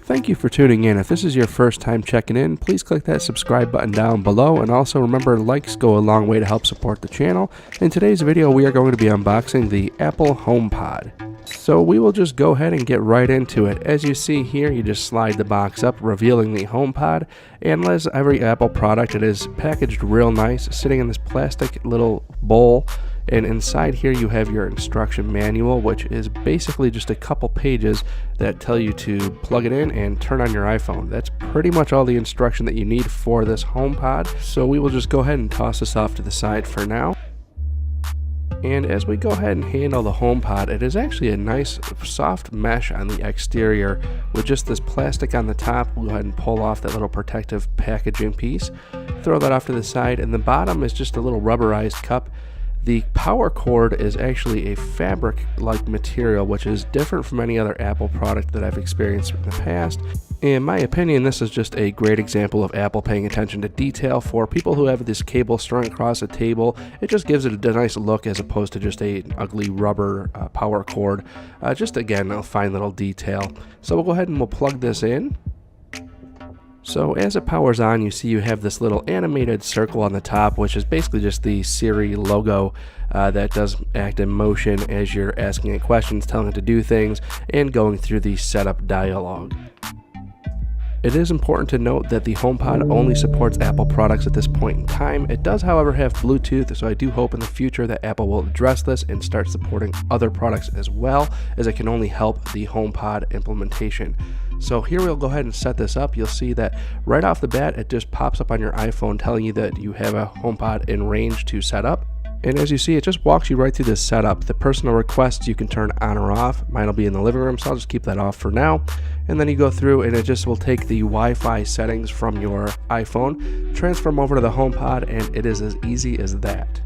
Thank you for tuning in. If this is your first time checking in, please click that subscribe button down below, and also remember, likes go a long way to help support the channel. In today's video, we are going to be unboxing the Apple HomePod. So we will just go ahead and get right into it. As you see here, you just slide the box up, revealing the HomePod. And as every Apple product, it is packaged real nice, sitting in this plastic little bowl. And inside here you have your instruction manual, which is basically just a couple pages that tell you to plug it in and turn on your iPhone. That's pretty much all the instruction that you need for this HomePod. So we will just go ahead and toss this off to the side for now. And as we go ahead and handle the HomePod, it is actually a nice soft mesh on the exterior with just this plastic on the top. We'll go ahead and pull off that little protective packaging piece, throw that off to the side, and the bottom is just a little rubberized cup. The power cord is actually a fabric-like material, which is different from any other Apple product that I've experienced in the past. In my opinion, this is just a great example of Apple paying attention to detail. For people who have this cable strung across a table, it just gives it a nice look as opposed to just an ugly rubber power cord. Just again, a fine little detail. So we'll go ahead and we'll plug this in. So as it powers on, you see you have this little animated circle on the top, which is basically just the Siri logo that does act in motion as you're asking it questions, telling it to do things, and going through the setup dialogue. It is important to note that the HomePod only supports Apple products at this point in time. It does, however, have Bluetooth, so I do hope in the future that Apple will address this and start supporting other products as well, as it can only help the HomePod implementation. So here we'll go ahead and set this up. You'll see that right off the bat, it just pops up on your iPhone telling you that you have a HomePod in range to set up. And as you see, it just walks you right through this setup. The personal requests you can turn on or off. Mine will be in the living room, so I'll just keep that off for now. And then you go through and it just will take the Wi-Fi settings from your iPhone, transfer them over to the HomePod, and it is as easy as that.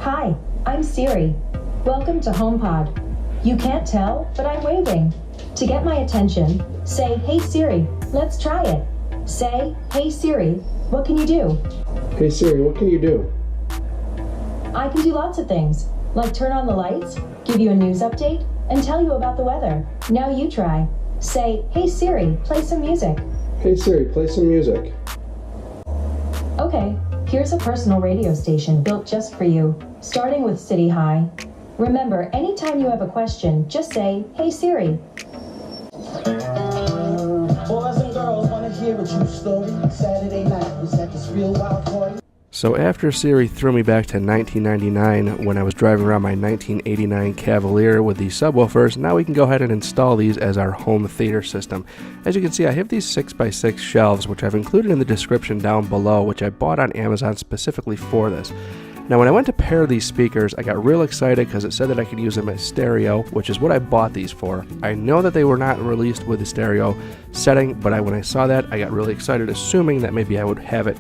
Hi, I'm Siri. Welcome to HomePod. You can't tell, but I'm waving. To get my attention, say, "Hey Siri, let's try it." Say, "Hey Siri, what can you do?" Hey Siri, what can you do? I can do lots of things, like turn on the lights, give you a news update, and tell you about the weather. Now you try. Say, "Hey Siri, play some music." Hey Siri, play some music. Okay, here's a personal radio station built just for you, starting with City High. Remember, anytime you have a question, just say, "Hey Siri." Boys and girls wanna hear a true story. Saturday night was at this real wild party. So after Siri threw me back to 1999 when I was driving around my 1989 Cavalier with the subwoofers, now we can go ahead and install these as our home theater system. As you can see, I have these 6x6 shelves, which I've included in the description down below, which I bought on Amazon specifically for this. Now when I went to pair these speakers, I got real excited because it said that I could use them as stereo, which is what I bought these for. I know that they were not released with the stereo setting, but when I saw that, I got really excited, assuming that maybe I would have it,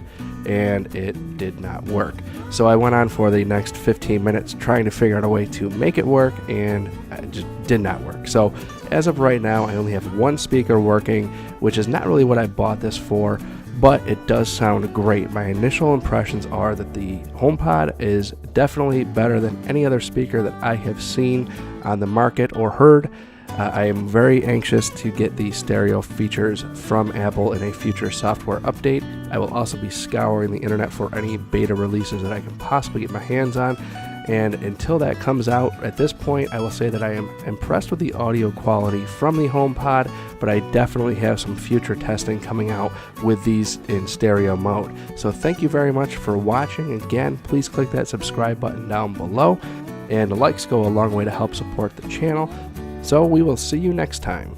and it did not work. So I went on for the next 15 minutes trying to figure out a way to make it work, and it just did not work. So as of right now, I only have one speaker working, which is not really what I bought this for, but it does sound great. My initial impressions are that the HomePod is definitely better than any other speaker that I have seen on the market or heard. I am very anxious to get the stereo features from Apple in a future software update. I will also be scouring the internet for any beta releases that I can possibly get my hands on. And until that comes out, at this point, I will say that I am impressed with the audio quality from the HomePod, but I definitely have some future testing coming out with these in stereo mode. So thank you very much for watching. Again, please click that subscribe button down below, and likes go a long way to help support the channel. So we will see you next time.